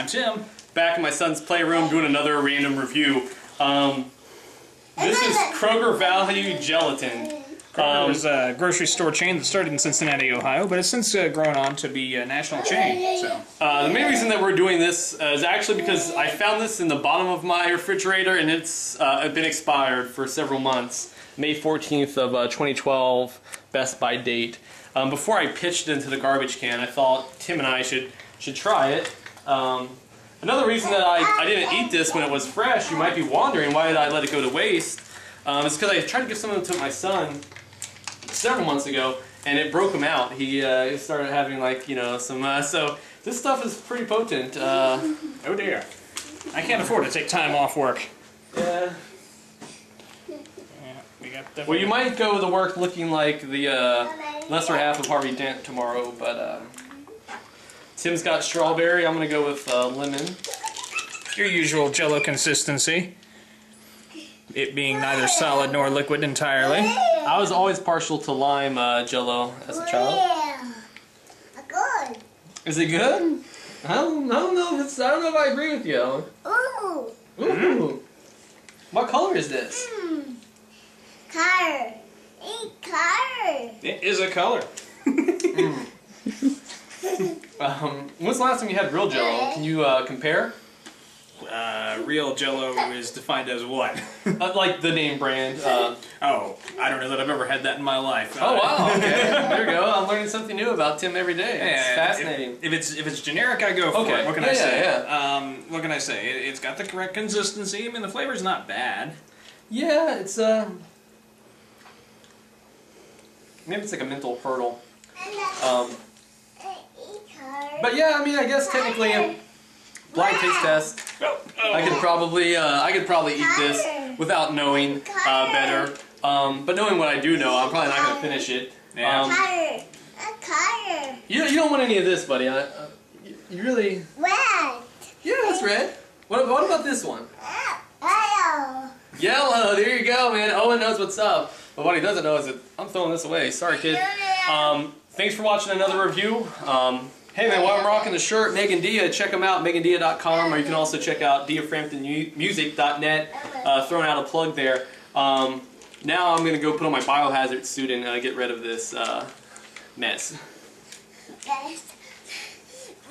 I'm Tim. Back in my son's playroom doing another random review. This is Kroger Value Gelatin. Kroger was a grocery store chain that started in Cincinnati, Ohio, but it's since grown on to be a national chain. So the main reason that we're doing this is actually because I found this in the bottom of my refrigerator and it's been expired for several months. May 14th of 2012, Best By date. Before I pitched it into the garbage can, I thought Tim and I should try it. Another reason that I didn't eat this when it was fresh, you might be wondering why did I let it go to waste, is because I tried to give some of it to my son several months ago and it broke him out. He started having like, you know, some, so this stuff is pretty potent. oh dear. I can't afford to take time off work. Yeah. We got well, you might go to work looking like the lesser half of Harvey Dent tomorrow, but Tim's got strawberry. I'm going to go with lemon. Your usual JellO consistency. It being neither solid nor liquid entirely. I was always partial to lime JellO as a child. Yeah. Good. Is it good? I don't know if I agree with you. Ooh. Ooh. What color is this? Color. Eat color. It is a color. When's the last time you had real JellO? Can you compare? Real JellO is defined as what? Like the name brand. Oh, I don't know that I've ever had that in my life. Oh wow! Okay, there you go. I'm learning something new about Tim every day. It's fascinating. If it's generic, I go for it. What can I say? Yeah. What can I say? It's got the correct consistency. I mean, the flavor's not bad. Yeah, it's maybe it's like a mental hurdle. But yeah, I mean, I guess technically, blind taste test. I could probably eat this without knowing better. But knowing what I do know, I'm probably not going to finish it. Color. You don't want any of this, buddy. You really? Red. Yeah, it's red. What about this one? Yellow. Yellow. There you go, man. Owen knows what's up. But what he doesn't know is that I'm throwing this away. Sorry, kid. Thanks for watching another review. Hey man, while I'm rocking the shirt, Megan Dia, check them out, megandia.com, or you can also check out diaframptonmusic.net, throwing out a plug there. Now I'm going to go put on my biohazard suit and get rid of this mess.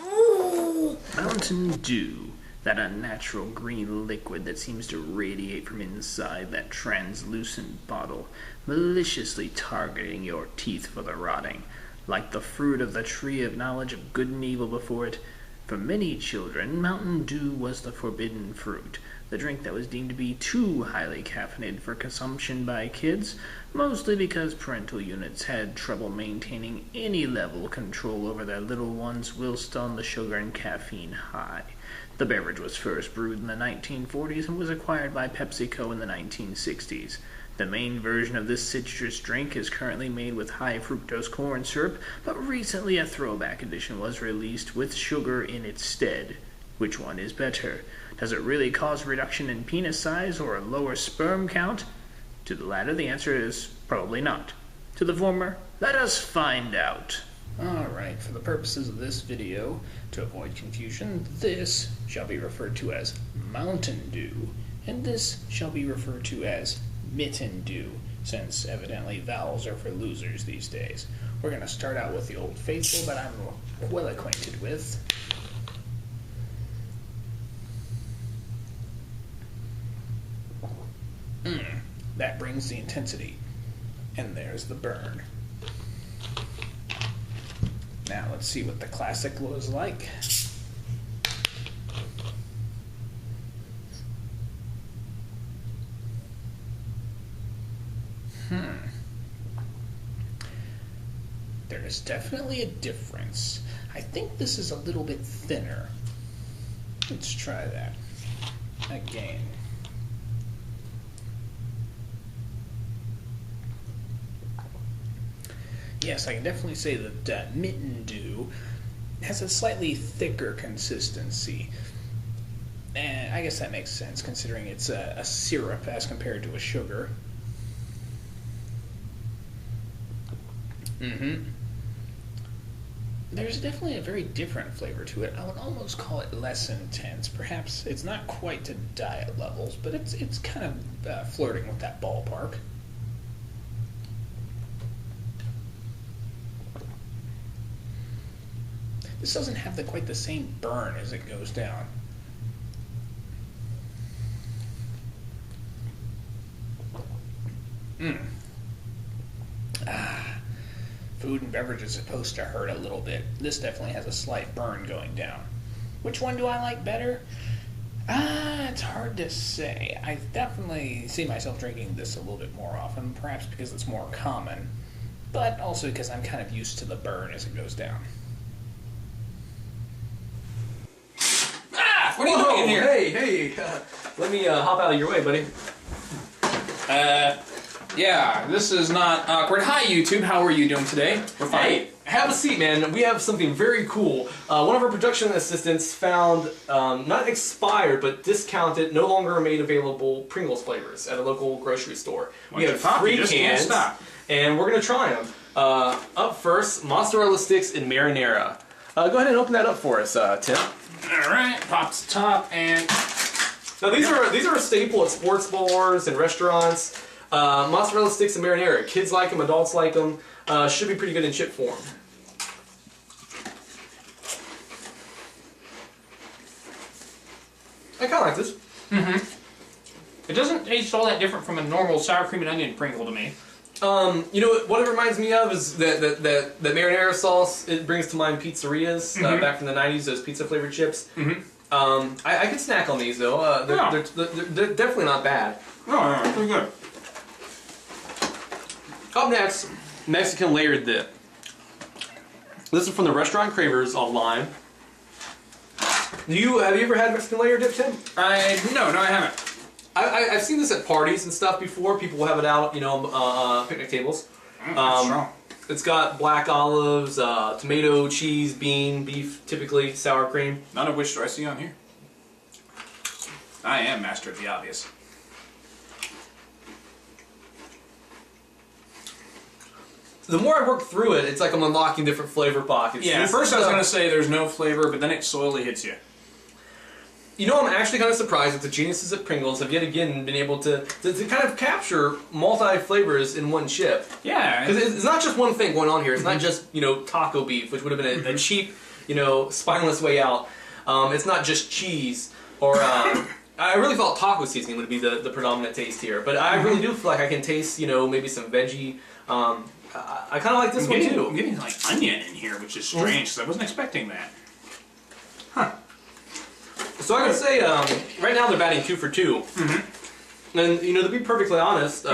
Ooh. Mountain Dew, that unnatural green liquid that seems to radiate from inside that translucent bottle, maliciously targeting your teeth for the rotting. Like the fruit of the tree of knowledge of good and evil before it, for many children, Mountain Dew was the forbidden fruit, the drink that was deemed to be too highly caffeinated for consumption by kids, mostly because parental units had trouble maintaining any level of control over their little ones whilst on the sugar and caffeine high. The beverage was first brewed in the 1940s and was acquired by PepsiCo in the 1960s. The main version of this citrus drink is currently made with high fructose corn syrup, but recently a throwback edition was released with sugar in its stead. Which one is better? Does it really cause a reduction in penis size or a lower sperm count? To the latter, the answer is probably not. To the former, let us find out. Alright, for the purposes of this video, to avoid confusion, this shall be referred to as Mountain Dew, and this shall be referred to as Mitten Dew, since evidently vowels are for losers these days. We're going to start out with the Old Faithful that I'm well acquainted with. That brings the intensity. And there's the burn. Now let's see what the classic was like. There is definitely a difference. I think this is a little bit thinner. Let's try that again. Yes, I can definitely say that Mitten Dew has a slightly thicker consistency. And I guess that makes sense considering it's a syrup as compared to a sugar. There's definitely a very different flavor to it. I would almost call it less intense. Perhaps it's not quite to diet levels, but it's kind of flirting with that ballpark. This doesn't have quite the same burn as it goes down. Food and beverage is supposed to hurt a little bit. This definitely has a slight burn going down. Which one do I like better? It's hard to say. I definitely see myself drinking this a little bit more often, perhaps because it's more common, but also because I'm kind of used to the burn as it goes down. What are you doing in here? Hey, let me hop out of your way, buddy. Yeah, this is not awkward. Hi, YouTube. How are you doing today? We're fine. Hey, have a seat, man. We have something very cool. One of our production assistants found not expired, but discounted, no longer made available Pringles flavors at a local grocery store. We have 3 cans, and we're going to try them. Up first, mozzarella sticks and marinara. Go ahead and open that up for us, Tim. All right, pop to top, and now these are a staple at sports bars and restaurants. Mozzarella sticks and marinara. Kids like them, adults like them. Should be pretty good in chip form. I kind of like this. it doesn't taste all that different from a normal sour cream and onion Pringle to me. You know what it reminds me of is that marinara sauce. It brings to mind pizzerias back from the 90s. Those pizza flavored chips. I could snack on these though. They're definitely not bad. No, pretty good. Up next, Mexican layered dip. This is from the restaurant Cravers online. Have you ever had Mexican layered dip, Tim? No, I haven't. I've seen this at parties and stuff before. People will have it out, picnic tables. It's got black olives, tomato, cheese, bean, beef, typically sour cream. None of which do I see on here. I am master of the obvious. The more I work through it, it's like I'm unlocking different flavor pockets. Yeah, at first I was going to say there's no flavor, but then it slowly hits you. You know, I'm actually kind of surprised that the geniuses at Pringles have yet again been able to kind of capture multi-flavors in one chip. Yeah. Because it's not just one thing going on here. It's not just, taco beef, which would have been a cheap, spineless way out. It's not just cheese or... I really thought taco seasoning would be the predominant taste here. But I really do feel like I can taste, maybe some veggie... I kind of like this one too. I'm getting like onion in here, which is strange because I wasn't expecting that. Huh. So I would say right now they're batting 2 for 2. And to be perfectly honest,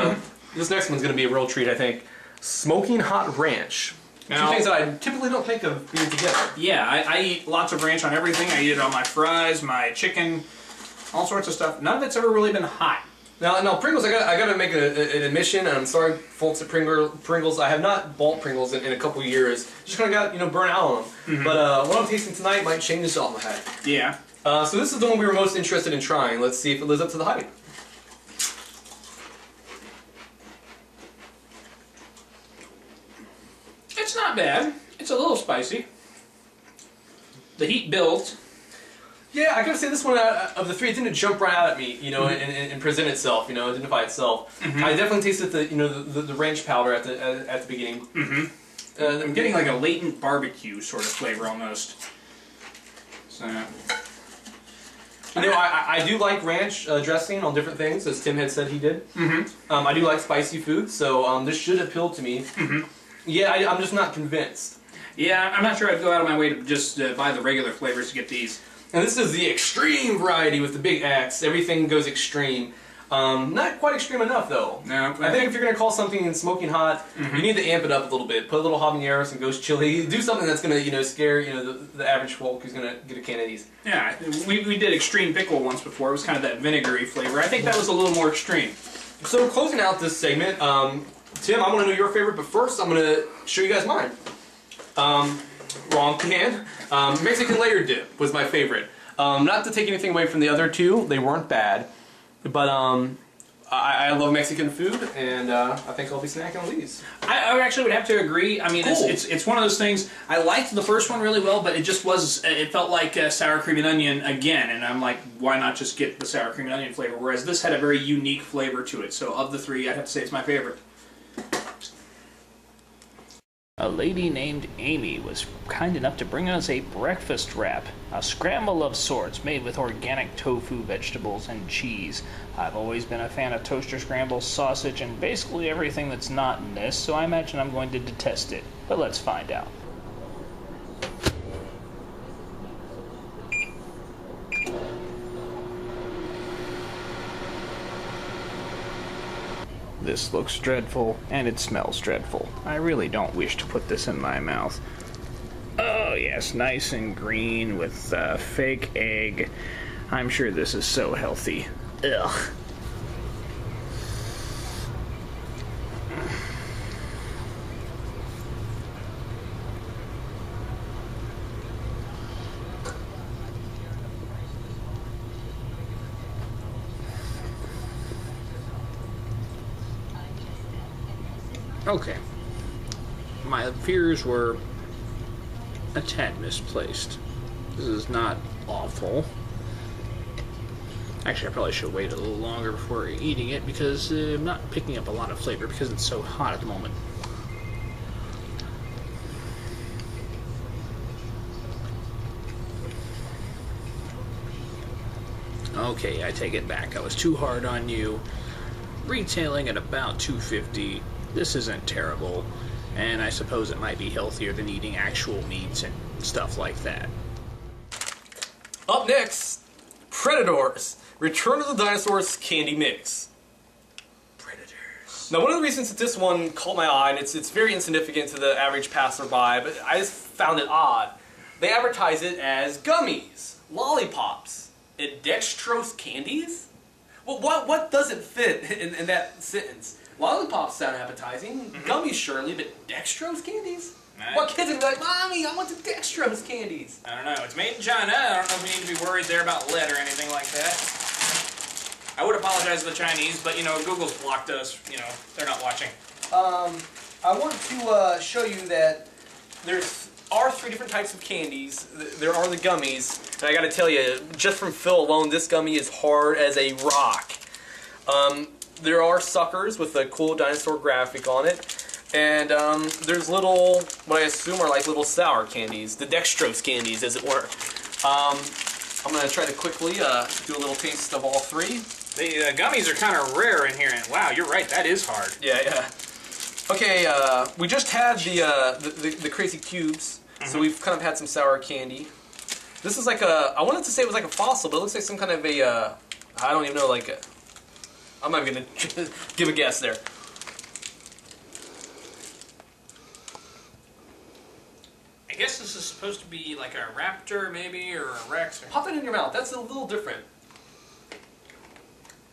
this next one's going to be a real treat. I think smoking hot ranch. Now, 2 things that I typically don't think of being together. Yeah, I eat lots of ranch on everything. I eat it on my fries, my chicken, all sorts of stuff. None of it's ever really been hot. Now Pringles, I got to make an admission, and I'm sorry, folks at Pringles. I have not bought Pringles in a couple years. Just kind of got burnt out on them. But what I'm tasting tonight might change this off my head. Yeah. So this is the one we were most interested in trying. Let's see if it lives up to the hype. It's not bad. It's a little spicy. The heat builds. Yeah, I gotta say this one of the 3, it didn't jump right out at me, and present itself, identify itself. I definitely tasted the ranch powder at the beginning. I'm getting like a latent barbecue sort of flavor almost. So. I do like ranch dressing on different things, as Tim had said he did. I do like spicy food, so this should appeal to me. Yeah, I'm just not convinced. Yeah, I'm not sure I'd go out of my way to just buy the regular flavors to get these. And this is the extreme variety with the big X. Everything goes extreme. Not quite extreme enough, though. No. I think if you're going to call something smoking hot, you need to amp it up a little bit. Put a little habanero, some ghost chili. Do something that's going to, scare, the average folk who's going to get a can of these. Yeah, we did extreme pickle once before. It was kind of that vinegary flavor. I think that was a little more extreme. So closing out this segment, Tim, I want to know your favorite, but first I'm going to show you guys mine. Wrong can. Mexican layered dip was my favorite. Not to take anything away from the other 2, they weren't bad, but I love Mexican food, and I think I'll be snacking on these. I actually would have to agree. I mean, Cool. it's one of those things. I liked the first one really well, but it just was. It felt like sour cream and onion again, and I'm like, why not just get the sour cream and onion flavor? Whereas this had a very unique flavor to it. So of the three, I'd have to say it's my favorite. A lady named Amy was kind enough to bring us a breakfast wrap, a scramble of sorts made with organic tofu, vegetables, and cheese. I've always been a fan of toaster scramble, sausage, and basically everything that's not in this, so I imagine I'm going to detest it. But let's find out. This looks dreadful, and it smells dreadful. I really don't wish to put this in my mouth. Oh yes, nice and green with fake egg. I'm sure this is so healthy. Ugh. Okay. My fears were a tad misplaced. This is not awful. Actually, I probably should wait a little longer before eating it because I'm not picking up a lot of flavor because it's so hot at the moment. Okay, I take it back. I was too hard on you. Retailing at about $2.50. This isn't terrible, and I suppose it might be healthier than eating actual meats and stuff like that. Up next, Predators. Return of the Dinosaurs Candy Mix. Predators. Now, one of the reasons that this one caught my eye, and it's very insignificant to the average passerby, but I just found it odd. They advertise it as gummies, lollipops, and dextrose candies? Well, what doesn't fit in that sentence? Lollipops sound appetizing, gummies surely, but dextrose candies? Right. What kid's gonna be like, Mommy, I want the dextrose candies? I don't know. It's made in China. I don't know if we need to be worried there about lead or anything like that. I would apologize to the Chinese, but, you know, Google's blocked us. You know, they're not watching. I want to show you that there are three different types of candies. There are the gummies, and I gotta tell you, just from Phil alone, this gummy is hard as a rock. There are suckers with a cool dinosaur graphic on it. And there's little, what I assume are like little sour candies, the dextrose candies, as it were. I'm going to try to quickly do a little taste of all three. The gummies are kind of rare in here, and wow, you're right, that is hard. Yeah. Okay, we just had the crazy cubes, so we've kind of had some sour candy. This is like I wanted to say it was like a fossil, but it looks like some kind of a, I don't even know, like a, I'm not even going to give a guess there. I guess this is supposed to be like a raptor, maybe, or a rex. Or... Pop it in your mouth. That's a little different.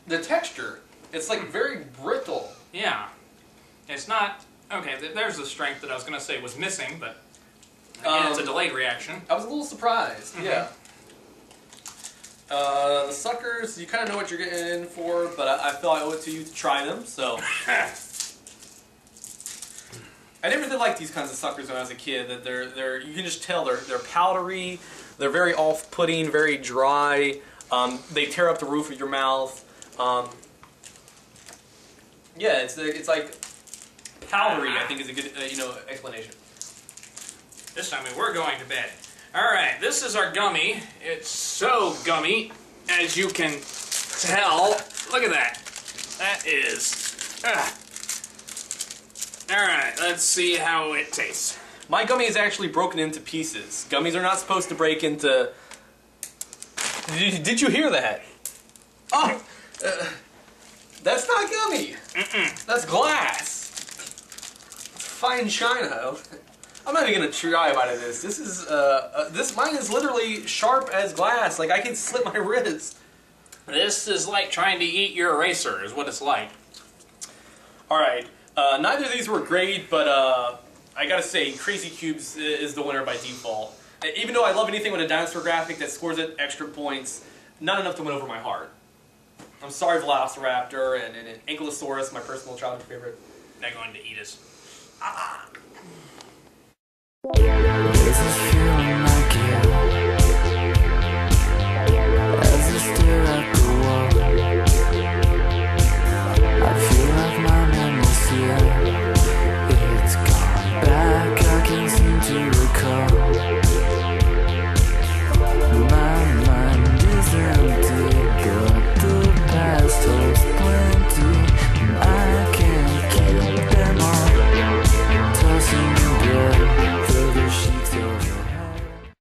The texture, it's like very brittle. Yeah. It's not... Okay, there's the strength that I was going to say was missing, but again, it's a delayed reaction. I was a little surprised, yeah. The suckers, you kind of know what you're getting in for, but I feel I owe it to you to try them, so... I never did like these kinds of suckers when I was a kid. That they're you can just tell they're powdery, they're very off-putting, very dry. They tear up the roof of your mouth. Yeah, it's like powdery. I think is a good explanation. This time we're going to bed. All right, this is our gummy. It's so gummy, as you can tell. Look at that. That is. All right, let's see how it tastes. My gummy is actually broken into pieces. Gummies are not supposed to break into... Did you hear that? Oh! That's not gummy! That's glass! It's fine china. I'm not even gonna try a bite of this. This is, mine is literally sharp as glass. Like, I can slit my wrist. This is like trying to eat your eraser, is what it's like. Alright. Neither of these were great, but I gotta say, Crazy Cubes is the winner by default. Even though I love anything with a dinosaur graphic that scores it extra points, not enough to win over my heart. I'm sorry, Velociraptor and Ankylosaurus, my personal childhood favorite. They're going to eat us. Ah.